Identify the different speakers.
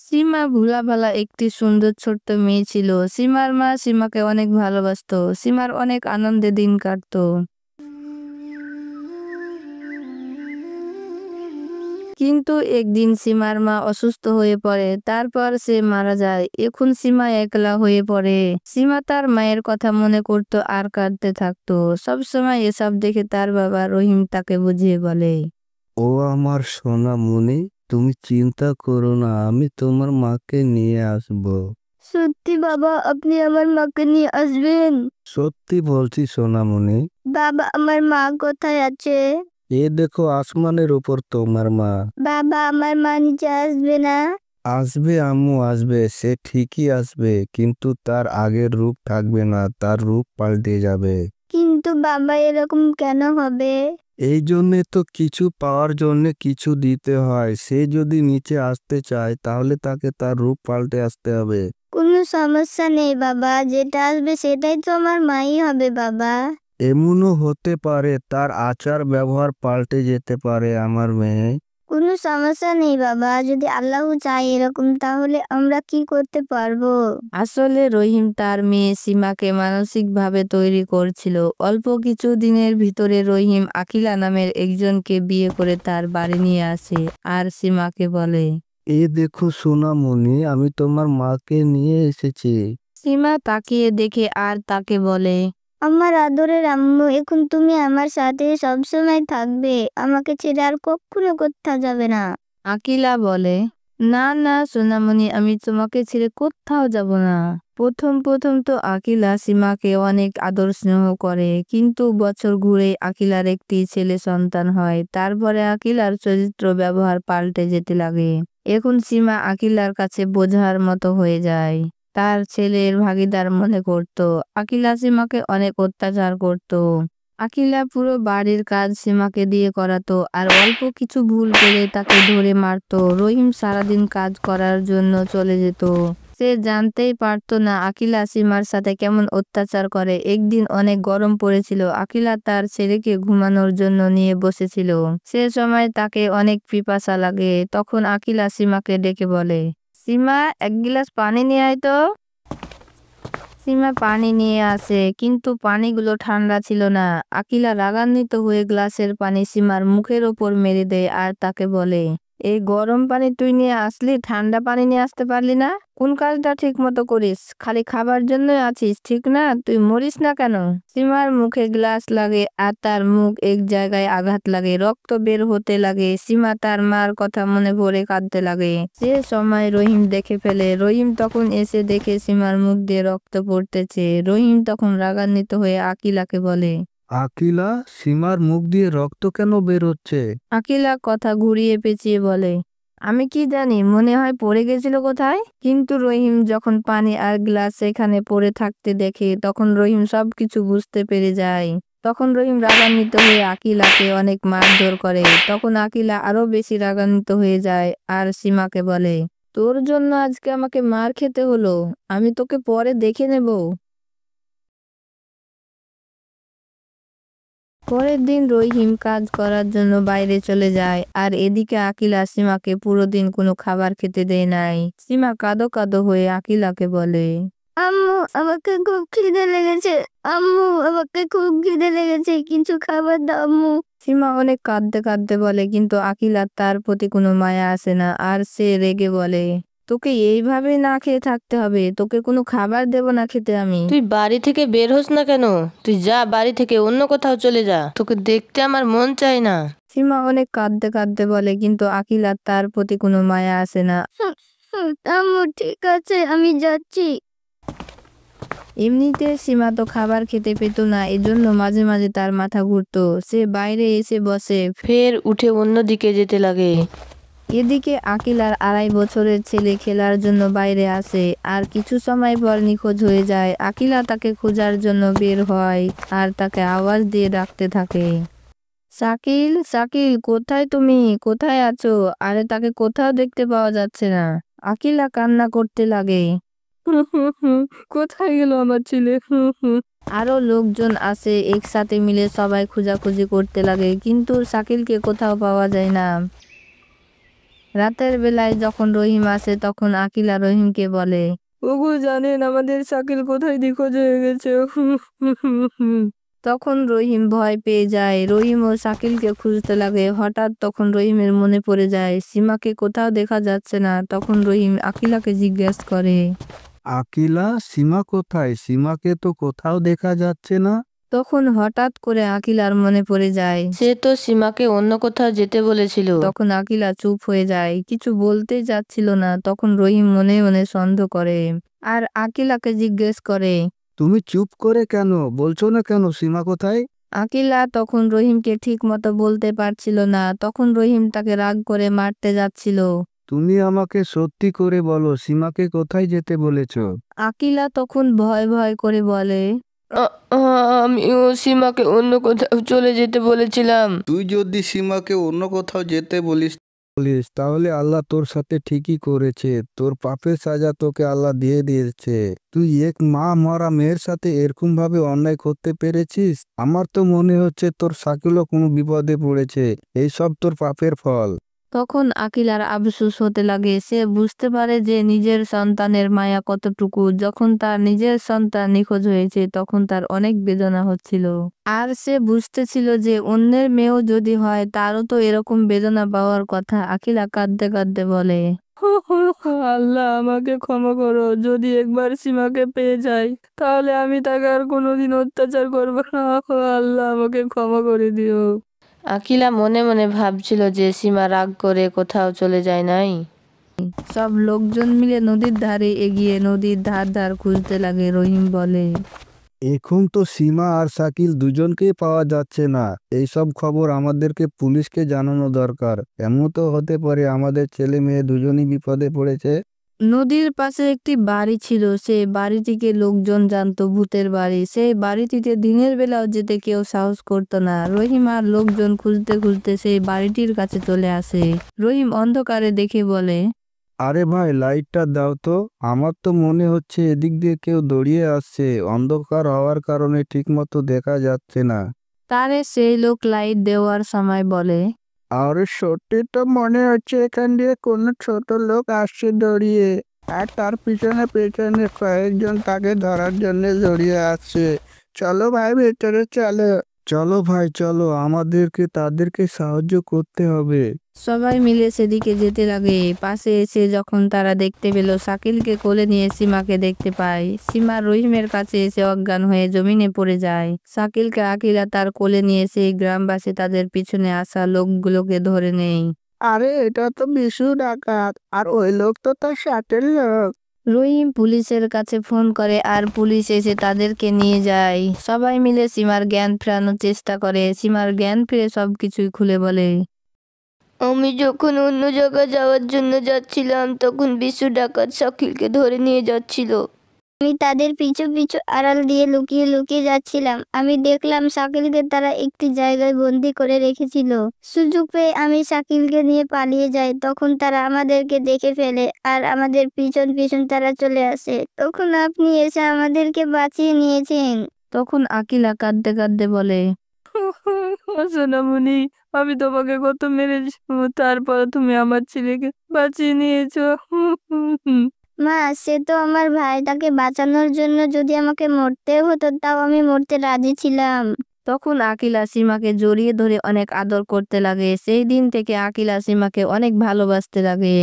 Speaker 1: সীমা ভোলাভালা একটি সুন্দর ছোট্ট মেয়ে ছিল। সীমার মা সীমাকে অনেক ভালোবাসতো। সীমার অনেক আনন্দে দিন কাটতো। কিন্তু একদিন সীমার মা অসুস্থ হয়ে পড়ে, তারপর সে মারা যায়। এখন সীমা একলা হয়ে পড়ে। সীমা তার মায়ের কথা মনে করতো আর কাঁদতে থাকতো। সবসময় এসব দেখে তার বাবা রহিম তাকে বুঝিয়ে বলে,
Speaker 2: ও আমার সোনামণি, তুমি চিন্তা করো না, আমি তোমার মাকে নিয়ে আসবো।
Speaker 3: সত্যি বাবা, আপনি আমার মাকে নিয়ে আসবেন?
Speaker 2: সত্যি বলছি সোনামণি।
Speaker 3: বাবা, আমার মা কোথায় আছে?
Speaker 2: এ দেখো আসমানের উপর তোমার মা।
Speaker 3: বাবা, আমার মা নিচে আসবে না?
Speaker 2: আসবে আম্মু, আসবে, সে ঠিকই আসবে, কিন্তু তার আগের রূপ থাকবে না, তার রূপ পাল্টে যাবে।
Speaker 3: কিন্তু বাবা, এরকম কেন হবে?
Speaker 2: এই জন্যে তো কিছু পাওয়ার জন্যে কিছু দিতে হয়। সে যদি নিচে আসতে চায় তাহলে তাকে তার রূপ পাল্টে আসতে হবে।
Speaker 3: কোনো সমস্যা নেই বাবা, যেটা আসবে সেটাই তো আমার মাই হবে বাবা।
Speaker 2: এমনও হতে পারে তার আচার ব্যবহার পাল্টে যেতে পারে আমার মেয়ে।
Speaker 3: কোনো সমস্যা নেই বাবা, যদি আল্লাহ চায় এরকম, তাহলে আমরা কি করতে পারবো?
Speaker 1: আসলে রহিম তার মেয়ে সীমাকে মানসিকভাবে তৈরি করছিল। অল্প কিছু দিনের ভিতরে রহিম আকিলা নামের একজনকে বিয়ে করে তার বাড়ি নিয়ে আসে আর সীমাকে বলে,
Speaker 2: এ দেখো সোনামণি, আমি তোমার মাকে নিয়ে এসেছি।
Speaker 1: সীমা তাকিয়ে দেখে আর তাকে বলে,
Speaker 3: আমার আদরের আম্মু, এখন তুমি আমার সাথে সবসময় থাকবে, আমাকে ছেড়ে আর কখনো কোথাও যাবে না।
Speaker 1: আকিলা বলে, না না সোনামণি, আমি তোমাকে ছেড়ে কোথাও যাব না। প্রথম প্রথম তো আকিলা সীমাকে অনেক আদর স্নেহ করে, কিন্তু বছর ঘুরে আকিলার একটি ছেলে সন্তান হয়। তারপরে আকিলার চরিত্র ব্যবহার পাল্টে যেতে লাগে। এখন সীমা আকিলার কাছে বোঝার মতো হয়ে যায়। তার ছেলের ভাগিদার মনে করত। আকিলা সীমাকে অনেক অত্যাচার করত। আকিলা পুরো বাড়ির কাজ সীমাকে দিয়ে করাতো, আর অল্প কিছু ভুল করলে তাকে ধরে মারতো। রহিম সারাদিন কাজ করার জন্য চলে যেত। সে জানতেই পারতো না আকিলা সীমার সাথে কেমন অত্যাচার করে। একদিন অনেক গরম পড়েছিল। আকিলা তার ছেলেকে ঘুমানোর জন্য নিয়ে বসেছিল। সে সময় তাকে অনেক পিপাসা লাগে। তখন আকিলা সীমাকে ডেকে বলে, সীমা, এক গিলাস পানি নিয়ে আয় তো। সীমা পানি নিয়ে আসে, কিন্তু পানিগুলো ঠান্ডা ছিল না। আকিলা রাগান্বিত হয়ে গ্লাসের পানি সীমার মুখের ওপর মেরে দেয় আর তাকে বলে, এই গরম পানি তুই নিয়ে আসলি, ঠান্ডা পানি নিয়ে আসতে পারলি না? কোন কাজটা ঠিক মতো করিস? খালি খাবার জন্যই আছিস, ঠিক না? তুই মরিস না কেন? সীমার মুখে গ্লাস লাগে আর তার মুখ এক জায়গায় আঘাত লাগে, রক্ত বের হতে লাগে। সীমা তার মার কথা মনে পড়ে কাঁদতে লাগে। সে সময় রহিম দেখে ফেলে। রহিম তখন এসে দেখে সীমার মুখ দিয়ে রক্ত পড়তেছে। রহিম তখন রাগান্বিত হয়ে আকিলাকে বলে,
Speaker 2: আকিলা, সীমার মুখ দিয়ে রক্ত কেন বের হচ্ছে?
Speaker 1: আকিলা কথা ঘুরিয়ে পেঁচিয়ে বলে, আমি কি জানি, মনে হয় পড়ে গেছিল কোথায়। কিন্তু রহিম যখন পানি আর গ্লাস সেখানে পড়ে থাকতে দেখে, তখন রহিম সবকিছু বুঝতে পেরে যায়। তখন রহিম রাগান্বিত হয়ে আকিলাকে অনেক মারধর করে। তখন আকিলা আরো বেশি রাগান্বিত হয়ে যায় আর সীমাকে বলে, তোর জন্য আজকে আমাকে মার খেতে হলো, আমি তোকে পরে দেখে নেব। পরের দিন রহিম কাজ করার জন্য বাইরে চলে যায়, আর এদিকে আকিলা সীমাকে পুরো দিন কোনো খাবার খেতে দেয় নাই। সীমা কাঁদো কাঁদো হয়ে আকিলাকে বলে,
Speaker 3: আম্মু, আমাকে খুব খিদে লেগেছে। আম্মু, আমাকে খুব খিদে লেগেছে, কিছু খাবার দাও আম্মু।
Speaker 1: সীমা অনেক কাঁদতে কাঁদতে বলে, কিন্তু আকিলার তার প্রতি কোনো মায়া আসে না, আর সে রেগে বলে, তোকে এইভাবে না খেয়ে থাকতে হবে, তোকে কোনো খাবার দেব না খেতে আমি।
Speaker 4: তুই বাড়ি থেকে বের হোস না কেন? তুই যা, বাড়ি থেকে অন্য কোথাও চলে যা, তোকে দেখতে আমার মন চায় না।
Speaker 1: সীমা অনেক কাঁদতে কাঁদতে বলে, কিন্তু আকিলার তার প্রতি কোনো মায়া আসে না।
Speaker 3: আম্মু, ঠিক আছে, আমি যাচ্ছি।
Speaker 1: এমনিতে সীমা তো খাবার খেতে পেত না, এজন্য মাঝে মাঝে তার মাথা ঘুরতো। সে বাইরে এসে বসে।
Speaker 4: ফের উঠে অন্য দিকে যেতে লাগে।
Speaker 1: এদিকে আকিলার 2.5 বছরের ছেলে খেলার জন্য বাইরে আসে, আর কিছু সময় পর নিখোঁজ হয়ে যায়। আকিলা তাকে খোঁজার জন্য বের হয় আর তাকে আওয়াজ দিয়ে ডাকতে থাকে, শাকিল, শাকিল, কোথায় তুমি? কোথায় আছো? আরে তাকে কোথাও দেখতে পাওয়া যাচ্ছে না। আকিলা কান্না করতে লাগে, কোথায় গেল আমার ছেলে? আরো লোকজন আসে, একসাথে মিলে সবাই খোঁজাখুঁজি করতে লাগে, কিন্তু শাকিলকে কোথাও পাওয়া যায় না। রাতের বেলায় যখন রহিম আসে তখন আকিলা রহিমকে বলে, ওগো জানেন আমাদের শাকিল কোথায় নিখোঁজ হয়ে গেছে। তখন রহিম ভয় পেয়ে যায়। রহিম ও শাকিলকে খুঁজতে লাগে। হঠাৎ তখন রহিমের মনে পড়ে যায় সীমাকে কোথাও দেখা যাচ্ছে না। তখন রহিম আকিলাকে জিজ্ঞেস করে,
Speaker 2: আকিলা, সীমা কোথায়? সীমাকে তো কোথাও দেখা যাচ্ছে না।
Speaker 1: তখন হঠাৎ করে আকিলার মনে পড়ে যায়।
Speaker 4: সে তো সীমাকে অন্য কোথাও যেতে বলেছিল।
Speaker 1: তখন আকিলা চুপ হয়ে যায়, কিছু বলতে যাচ্ছিল না। তখন রহিম মনে মনে সন্দেহ করে আর আকিলাকে জিজ্ঞেস করে,
Speaker 2: তুমি চুপ করে কেন? বলছো না কেন সীমা কোথায়?
Speaker 1: আকিলা তখন রহিমকে ঠিক মতো বলতে পারছিল না। তখন রহিম তাকে রাগ করে মারতে যাচ্ছিল।
Speaker 2: তুমি আমাকে সত্যি করে বলো, সীমাকে কোথায় যেতে বলেছো?
Speaker 1: আকিলা তখন ভয় ভয় করে বলে,
Speaker 4: আমিও সীমাকে অন্য কোথাও চলে যেতে বলেছিলাম।
Speaker 2: তুই যদি সীমাকে অন্য কোথাও যেতে বলিস তাহলে আল্লাহ তোর সাথে ঠিকই করেছে। তোর পাপের সাজা তোকে আল্লাহ দিয়ে দিয়েছে। তুই এক মা মরা মেয়ের সাথে এরকম ভাবে অন্যায় করতে পেরেছিস। আমার তো মনে হচ্ছে তোর শাকিলও কোনো বিপদে পড়েছে। এইসব তোর পাপের ফল।
Speaker 1: তখন আকিলার আফসোস হতে লাগে। সে বুঝতে পারে যে নিজের সন্তানের মায়া কতটুকু। যখন তার নিজের সন্তান নিখোঁজ হয়েছে তখন তার অনেক বেদনা হচ্ছিল। আর সে বুঝতেছিল যে অন্যের মেয়েও যদি হয় তারও তো এরকম বেদনা পাওয়ার কথা। আকিলা কাঁদতে কাঁদতে বলে, আল্লাহ আমাকে ক্ষমা করো। যদি একবার সীমাকে পেয়ে যাই তাহলে আমি তাকে আর কোনোদিন অত্যাচার করবো না। আল্লাহ আমাকে ক্ষমা করে দিও।
Speaker 4: আকিলা মনে মনে ভাবছিল যে সীমা রাগ করে কোথাও চলে যায় নাই।
Speaker 1: সব লোকজন মিলে নদীর ধারে এগিয়ে নদীর ধার ধার খুঁজতে লাগে। রহিম বলে,
Speaker 2: এখন তো সীমা আর শাকিল দুজনকেই পাওয়া যাচ্ছে না। এইসব খবর আমাদেরকে পুলিশকে জানানো দরকার। এমন তো হতে পারে আমাদের ছেলে মেয়ে দুজনই বিপদে পড়েছে।
Speaker 1: নদীর পাশে একটি বাড়ি ছিল। সেই বাড়িটিকে লোকজন জানতো ভূতের বাড়ি। সেই বাড়িটিতে দিনের বেলাও যেতে কেউ সাহস করতো না। রহিম আর লোকজন খুঁজতে খুঁজতে সেই বাড়িটির কাছে চলে আসে। রহিম অন্ধকারে দেখে বলে,
Speaker 2: আরে ভাই, লাইটটা দাও তো। আমার তো মনে হচ্ছে এদিক দিয়ে কেউ দৌড়িয়ে আসছে। অন্ধকার হওয়ার কারণে ঠিকমতো দেখা যাচ্ছে না।
Speaker 1: তারে সেই লোক লাইট দেওয়ার সময় বলে,
Speaker 2: আরে সত্যি তো মনে হচ্ছে এখান দিয়ে কোনো ছোট লোক আসছে দৌড়িয়ে। আর তার পিছনে পিছনে কয়েকজন তাকে ধরার জন্য দৌড়িয়ে আসছে। চলো ভাই, ভেতরে চলো। চলো ভাই চলো, আমাদেরকে তাদেরকে সাহায্য করতে হবে।
Speaker 1: সবাই মিলে সেদিকে যেতে লাগে। পাশে এসে যখন তারা দেখতে পেল শাকিলকে কোলে নিয়ে সীমাকে দেখতে পায়। সীমা রহিমের কাছে এসে অজ্ঞান হয়ে জমিনে পড়ে যায়। শাকিলকে আকিলা তার কোলে নিয়ে সেই গ্রামবাসী তাদের পিছনে আসা লোকগুলোকে ধরে নেয়।
Speaker 2: আরে এটা তো বিশু ডাকাত, আর ওই লোক তো তার সাথের লোক।
Speaker 1: রহিম পুলিশের কাছে ফোন করে আর পুলিশ এসে তাদেরকে নিয়ে যায়। সবাই মিলে সীমার জ্ঞান ফেরানোর চেষ্টা করে। সীমার জ্ঞান ফিরে সবকিছুই খুলে বলে।
Speaker 5: আমি যখন অন্য জায়গায় যাওয়ার জন্য যাচ্ছিলাম তখন বিশু ডাকাত শাকিলকে ধরে নিয়ে যাচ্ছিল।
Speaker 3: আমি তাদের পিছু পিছু আড়াল দিয়ে লুকিয়ে লুকিয়ে যাচ্ছিলাম। আমি দেখলাম শাকিলকে তারা একটি জায়গায় বন্দি করে রেখেছিল। সুযোগ পেয়ে আমি শাকিলকে নিয়ে পালিয়ে যাই। তখন তারা আমাদেরকে দেখে ফেলে আর আমাদের পিছন পিছন তারা চলে আসে। তখন আপনি এসে আমাদেরকে বাঁচিয়ে নিয়েছেন।
Speaker 1: তখন আকিলা কাঁদতে কাঁদতে বলে, সোনামণি, আমি তোমাকে কত মেরেছি, তারপর তুমি আমার ছেলেকে বাঁচিয়ে নিয়েছো।
Speaker 3: মা, সে তো আমার ভাই। তাকে বাঁচানোর জন্য যদি আমাকে মরতে হতো তাও আমি মরতে রাজি ছিলাম।
Speaker 1: তখন আকিলা সীমাকে জড়িয়ে ধরে অনেক আদর করতে লাগে। সেই দিন থেকে আকিলা সীমাকে অনেক ভালোবাসতে লাগে।